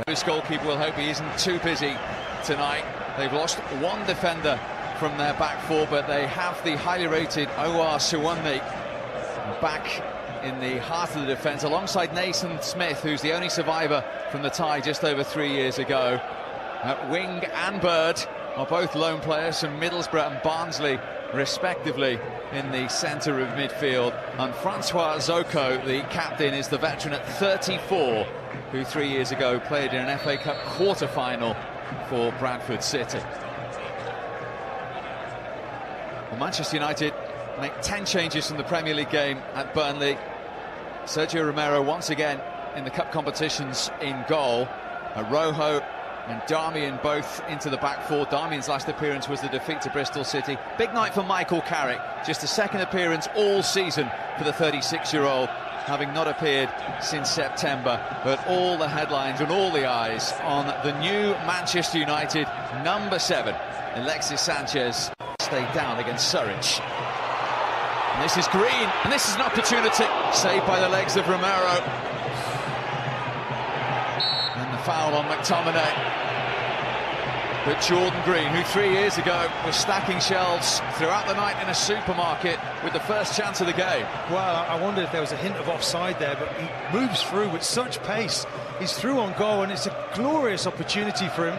This goalkeeper will hope he isn't too busy tonight. They've lost one defender from their back four, but they have the highly rated Suwunmi back in the heart of the defence, alongside Nathan Smith, who's the only survivor from the tie just over 3 years ago. Wing and Bird are both lone players from Middlesbrough and Barnsley, respectively, in the centre of midfield. And Francois Zoko, the captain, is the veteran at 34, who 3 years ago played in an FA Cup quarter-final for Bradford City. Well, Manchester United make 10 changes from the Premier League game at Burnley. Sergio Romero once again in the cup competitions in goal. Rojo and Darmian both into the back four. Darmian's last appearance was the defeat to Bristol City. Big night for Michael Carrick, just a second appearance all season for the 36-year-old, having not appeared since September. But all the headlines and all the eyes on the new Manchester United number 7, Alexis Sanchez, stayed down against Surridge. And this is Green, and this is an opportunity, saved by the legs of Romero. And the foul on McTominay. But Jordan Green, who 3 years ago was stacking shelves throughout the night in a supermarket with the first chance of the game. Well, I wondered if there was a hint of offside there, but he moves through with such pace. He's through on goal, and it's a glorious opportunity for him.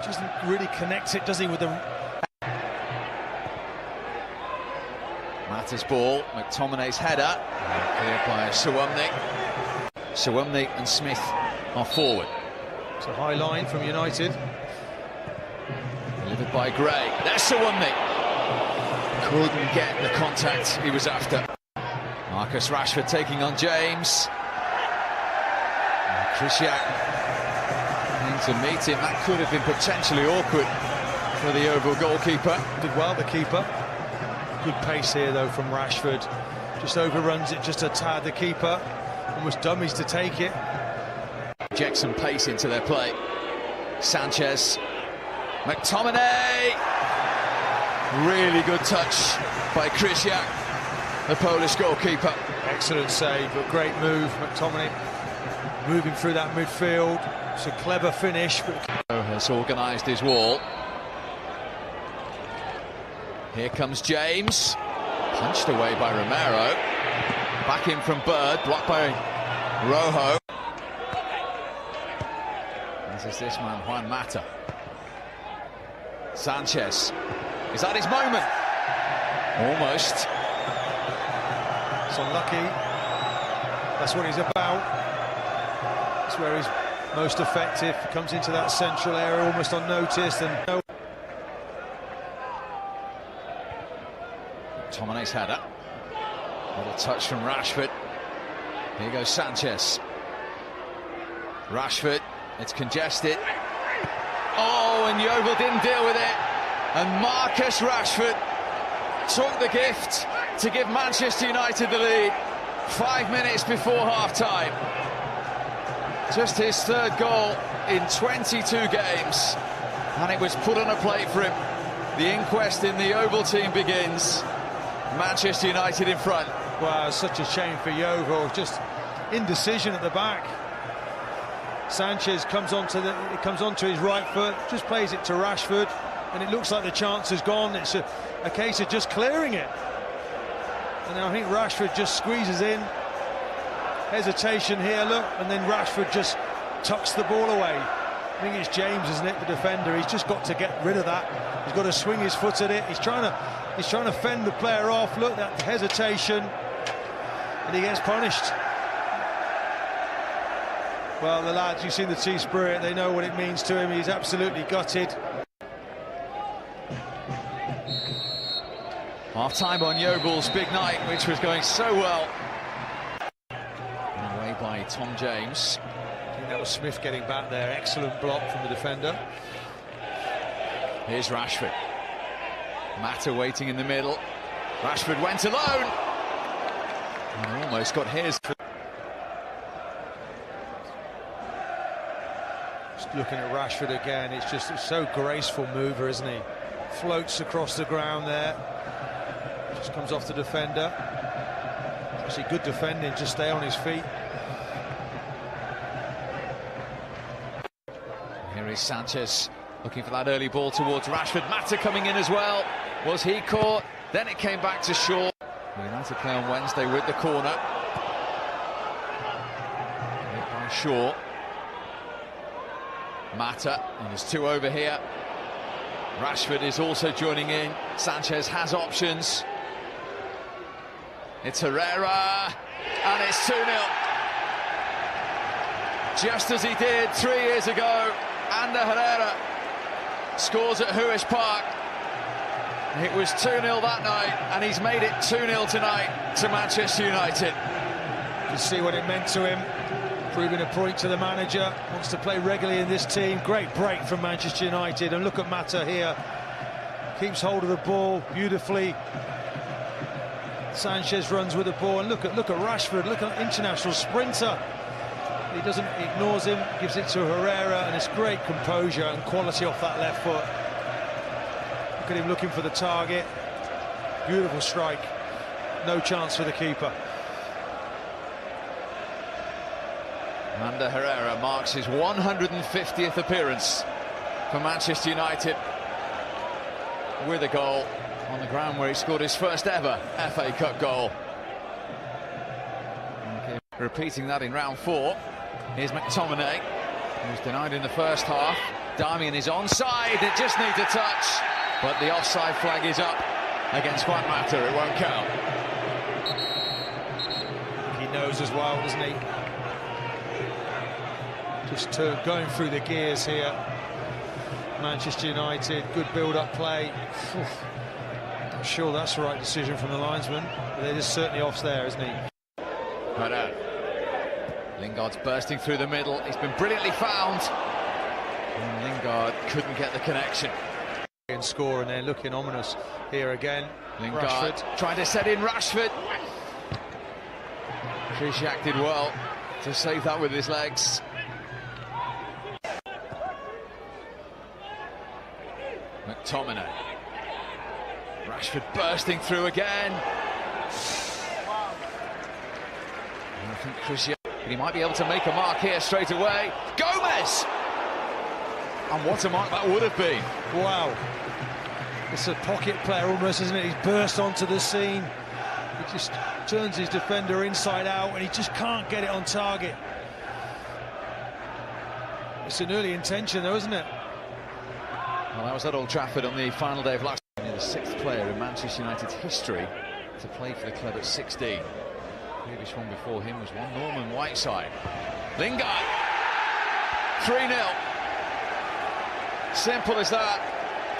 Doesn't really connect it, does he, with the... Matters ball, McTominay's header, cleared by Suwunmi. Suwunmi and Smith are forward. It's a high line from United. Delivered by Gray. There's Suwunmi. Couldn't get the contact he was after. Marcus Rashford taking on James. Krzysiak to meet him. That could have been potentially awkward for the Yeovil goalkeeper. Did well, the keeper. Good pace here, though, from Rashford. Just overruns it just a tad. The keeper almost dummies to take it. Inject some pace into their play. Sanchez. McTominay! Really good touch by Krzysiak, the Polish goalkeeper. Excellent save, but great move. McTominay moving through that midfield. It's a clever finish. Has organised his wall. Here comes James. Punched away by Romero. Back in from Bird, blocked by Rojo. This is this man, Juan Mata. Sanchez. Is that his moment? Almost. It's unlucky. That's what he's about. That's where he's most effective. Comes into that central area almost unnoticed, and Tominay's header. Little touch from Rashford. Here goes Sanchez. Rashford, it's congested. Oh, and Yovil didn't deal with it. And Marcus Rashford took the gift to give Manchester United the lead 5 minutes before half-time. Just his third goal in 22 games, and it was put on a plate for him. The inquest in the Yeovil team begins. Manchester United in front. Wow, such a shame for Yeovil. Just indecision at the back. Sanchez comes onto his right foot, just plays it to Rashford, and it looks like the chance is gone. It's a case of just clearing it. And I think Rashford just squeezes in. Hesitation here, look, and then Rashford just tucks the ball away. I think it's James, isn't it, the defender? He's just got to get rid of that. He's got to swing his foot at it. He's trying to fend the player off. Look, that hesitation, and he gets punished. Well, the lads, you've seen the team spirit. They know what it means to him. He's absolutely gutted. Half-time on Yeovil's big night, which was going so well. Away by Tom James. I think that was Smith getting back there. Excellent block from the defender. Here's Rashford. Mata waiting in the middle. Rashford went alone. And almost got his. Just looking at Rashford again, it's just a so graceful mover, isn't he? Floats across the ground there. Just comes off the defender. Actually good defending, just stay on his feet. Here's Sanchez looking for that early ball towards Rashford. Mata coming in as well. Was he caught? Then it came back to Shaw. United play on Wednesday with the corner. Made by Shaw. Mata, and there's two over here. Rashford is also joining in. Sanchez has options. It's Herrera, and it's 2-0. Just as he did 3 years ago, Ander Herrera scores at Huish Park. It was 2-0 that night, and he's made it 2-0 tonight to Manchester United. You see what it meant to him, proving a point to the manager, wants to play regularly in this team. Great break from Manchester United, and look at Mata here. Keeps hold of the ball beautifully. Sanchez runs with the ball, and look at Rashford, look at international sprinter. He doesn't, ignores him, gives it to Herrera, and it's great composure and quality off that left foot. Look at him looking for the target. Beautiful strike. No chance for the keeper. Ander Herrera marks his 150th appearance for Manchester United with a goal on the ground where he scored his first ever FA Cup goal. Okay. Repeating that in round 4. Here's McTominay, who's denied in the first half. Darmian is onside, it just needs a touch, but the offside flag is up against Juan Mata, it won't count. He knows as well, doesn't he? Just going through the gears here. Manchester United, good build-up play. I'm sure that's the right decision from the linesman, but it is certainly off there, isn't he? Right. Lingard's bursting through the middle. He's been brilliantly found. And Lingard couldn't get the connection. And score, and they're looking ominous here again. Lingard Rashford trying to set in Rashford. Krzysiak did well to save that with his legs. McTominay. Rashford bursting through again. And I think Krzysiak, he might be able to make a mark here straight away. Gomez! And what a mark that would have been. Wow. It's a pocket player almost, isn't it? He's burst onto the scene. He just turns his defender inside out, and he just can't get it on target. It's an early intention though, isn't it? Well, that was at Old Trafford on the final day of last year. The 6th player in Manchester United's history to play for the club at 16. The previous one before him was one Norman Whiteside. Lingard, 3-0. Simple as that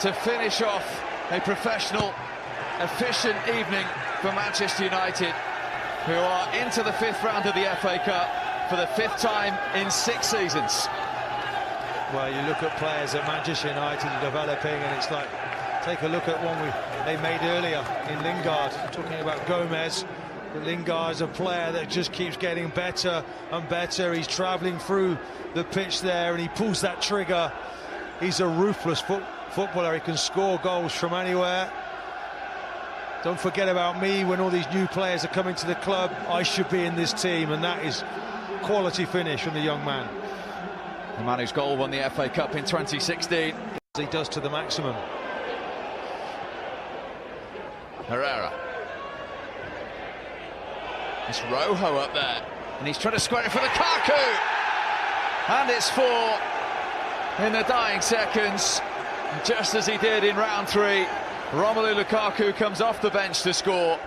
to finish off a professional, efficient evening for Manchester United, who are into the 5th round of the FA Cup for the 5th time in 6 seasons. Well, you look at players that Manchester United are developing, and it's like, take a look at one they made earlier in Lingard. I'm talking about Gomez. But Lingard is a player that just keeps getting better and better. He's travelling through the pitch there, and he pulls that trigger. He's a ruthless footballer. He can score goals from anywhere. Don't forget about me when all these new players are coming to the club. I should be in this team, and that is quality finish from the young man. The man whose goal won the FA Cup in 2016. He does to the maximum. Herrera. It's Rojo up there, and he's trying to square it for Lukaku. And it's 4 in the dying seconds. Just as he did in round 3, Romelu Lukaku comes off the bench to score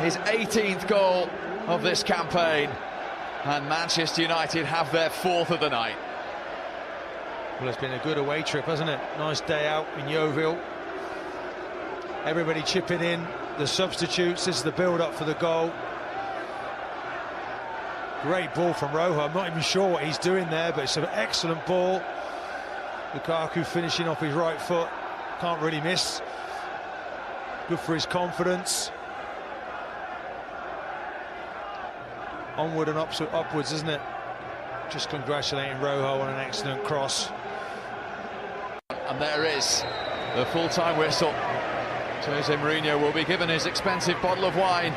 his 18th goal of this campaign. And Manchester United have their 4th of the night. Well, it's been a good away trip, hasn't it? Nice day out in Yovil. Everybody chipping in. The substitutes, this is the build-up for the goal. Great ball from Rojo. I'm not even sure what he's doing there, but it's an excellent ball. Lukaku finishing off his right foot. Can't really miss. Good for his confidence. Onward and upwards, isn't it? Just congratulating Rojo on an excellent cross. And there is the full-time whistle. Jose Mourinho will be given his expensive bottle of wine